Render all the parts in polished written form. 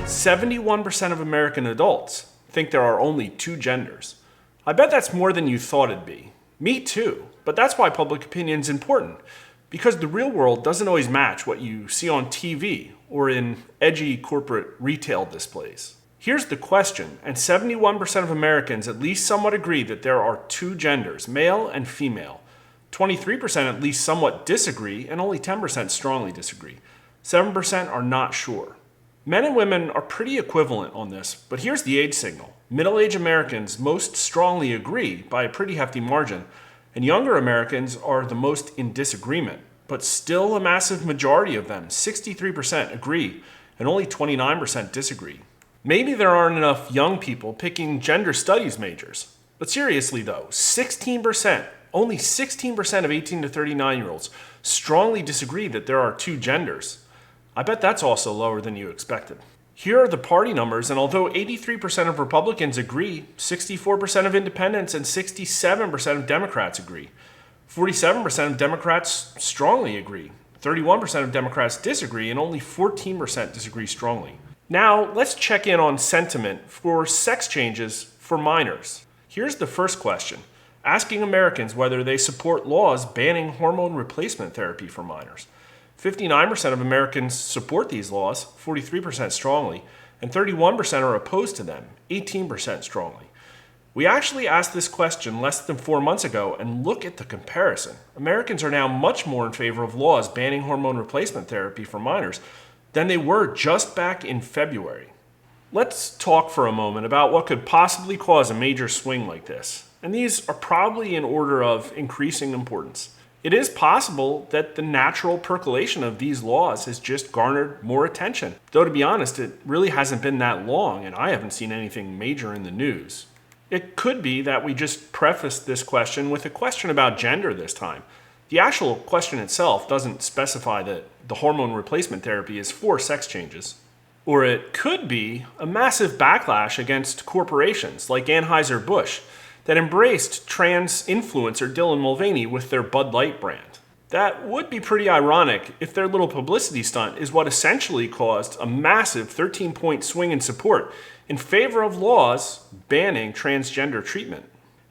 71% of American adults think there are only two genders. I bet that's more than you thought it'd be. Me too, but that's why public opinion's important. Because the real world doesn't always match what you see on TV or in edgy corporate retail displays. Here's the question, and 71% of Americans at least somewhat agree that there are two genders, male and female. 23% at least somewhat disagree, and only 10% strongly disagree. 7% are not sure. Men and women are pretty equivalent on this, but here's the age signal. Middle-aged Americans most strongly agree by a pretty hefty margin, and younger Americans are the most in disagreement, but still a massive majority of them, 63%, agree, and only 29% disagree. Maybe there aren't enough young people picking gender studies majors. But seriously though, only 16% of 18 to 39-year-olds strongly disagree that there are two genders. I bet that's also lower than you expected. Here are the party numbers, and although 83% of Republicans agree, 64% of independents and 67% of Democrats agree. 47% of Democrats strongly agree. 31% of Democrats disagree, and only 14% disagree strongly. Now, let's check in on sentiment for sex changes for minors. Here's the first question, asking Americans whether they support laws banning hormone replacement therapy for minors. 59% of Americans support these laws, 43% strongly, and 31% are opposed to them, 18% strongly. We actually asked this question less than 4 months ago, and look at the comparison. Americans are now much more in favor of laws banning hormone replacement therapy for minors than they were just back in February. Let's talk for a moment about what could possibly cause a major swing like this, and these are probably in order of increasing importance. It is possible that the natural percolation of these laws has just garnered more attention. Though to be honest, it really hasn't been that long, and I haven't seen anything major in the news. It could be that we just prefaced this question with a question about gender this time. The actual question itself doesn't specify that the hormone replacement therapy is for sex changes. Or it could be a massive backlash against corporations like Anheuser-Busch that embraced trans influencer Dylan Mulvaney with their Bud Light brand. That would be pretty ironic if their little publicity stunt is what essentially caused a massive 13-point swing in support in favor of laws banning transgender treatment.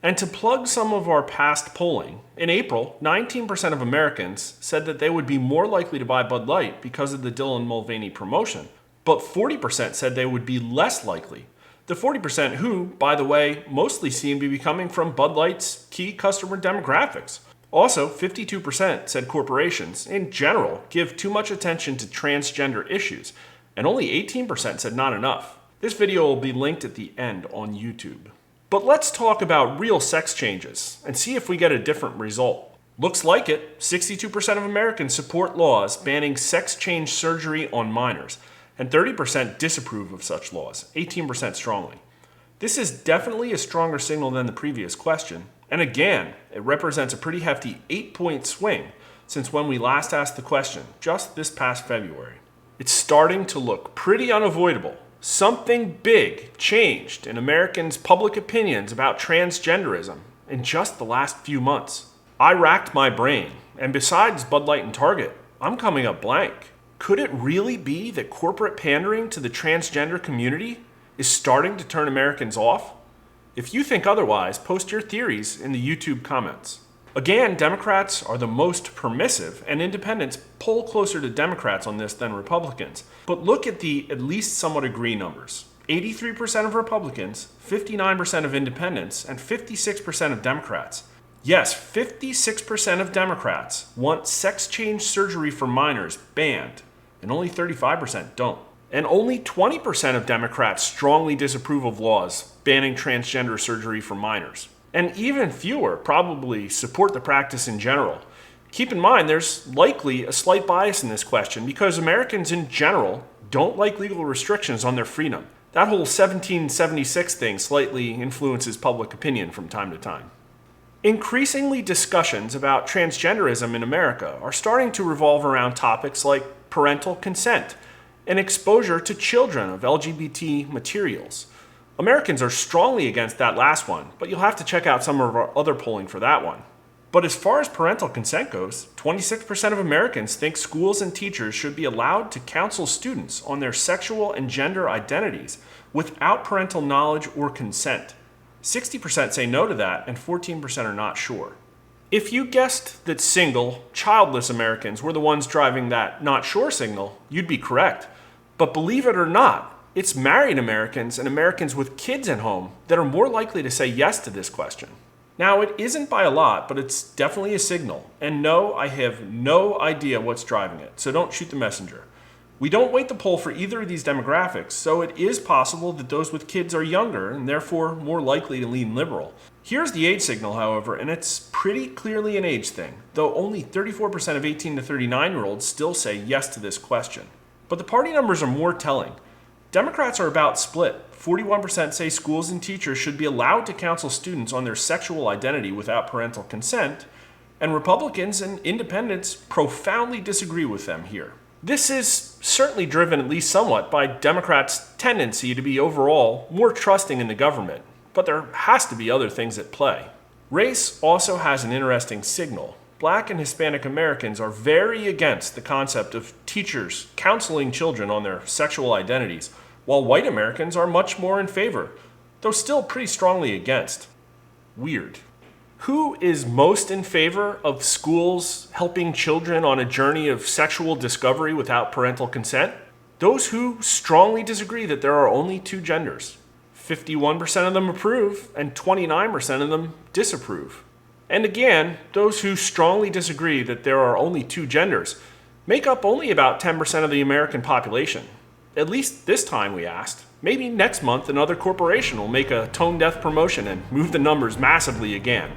And to plug some of our past polling, in April, 19% of Americans said that they would be more likely to buy Bud Light because of the Dylan Mulvaney promotion, but 40% said they would be less likely. The 40% who, by the way, mostly seem to be coming from Bud Light's key customer demographics. Also, 52% said corporations, in general, give too much attention to transgender issues, and only 18% said not enough. This video will be linked at the end on YouTube. But let's talk about real sex changes and see if we get a different result. Looks like it. 62% of Americans support laws banning sex change surgery on minors, and 30% disapprove of such laws, 18% strongly. This is definitely a stronger signal than the previous question, and again, it represents a pretty hefty 8-point swing since when we last asked the question, just this past February. It's starting to look pretty unavoidable. Something big changed in Americans' public opinions about transgenderism in just the last few months. I racked my brain, and besides Bud Light and Target, I'm coming up blank. Could it really be that corporate pandering to the transgender community is starting to turn Americans off? If you think otherwise, post your theories in the YouTube comments. Again, Democrats are the most permissive, and independents poll closer to Democrats on this than Republicans. But look at the at least somewhat agree numbers. 83% of Republicans, 59% of independents, and 56% of Democrats. Yes, 56% of Democrats want sex change surgery for minors banned, and only 35% don't. And only 20% of Democrats strongly disapprove of laws banning transgender surgery for minors. And even fewer probably support the practice in general. Keep in mind, there's likely a slight bias in this question because Americans in general don't like legal restrictions on their freedom. That whole 1776 thing slightly influences public opinion from time to time. Increasingly, discussions about transgenderism in America are starting to revolve around topics like parental consent and exposure to children of LGBT materials. Americans are strongly against that last one, but you'll have to check out some of our other polling for that one. But as far as parental consent goes, 26% of Americans think schools and teachers should be allowed to counsel students on their sexual and gender identities without parental knowledge or consent. 60% say no to that, and 14% are not sure. If you guessed that single, childless Americans were the ones driving that not sure signal, you'd be correct. But believe it or not, it's married Americans and Americans with kids at home that are more likely to say yes to this question. Now, it isn't by a lot, but it's definitely a signal. And no, I have no idea what's driving it, so don't shoot the messenger. We don't weight the poll for either of these demographics, so it is possible that those with kids are younger and therefore more likely to lean liberal. Here's the age signal, however, and it's pretty clearly an age thing, though only 34% of 18 to 39-year-olds still say yes to this question. But the party numbers are more telling. Democrats are about split. 41% say schools and teachers should be allowed to counsel students on their sexual identity without parental consent, and Republicans and independents profoundly disagree with them here. This is certainly driven at least somewhat by Democrats' tendency to be overall more trusting in the government, but there has to be other things at play. Race also has an interesting signal. Black and Hispanic Americans are very against the concept of teachers counseling children on their sexual identities, while white Americans are much more in favor, though still pretty strongly against. Weird. Who is most in favor of schools helping children on a journey of sexual discovery without parental consent? Those who strongly disagree that there are only two genders. 51% of them approve, and 29% of them disapprove. And again, those who strongly disagree that there are only two genders make up only about 10% of the American population. At least this time, we asked. Maybe next month another corporation will make a tone-deaf promotion and move the numbers massively again.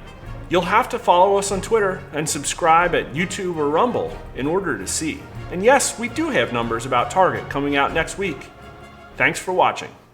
You'll have to follow us on Twitter and subscribe at YouTube or Rumble in order to see. And yes, we do have numbers about Target coming out next week. Thanks for watching.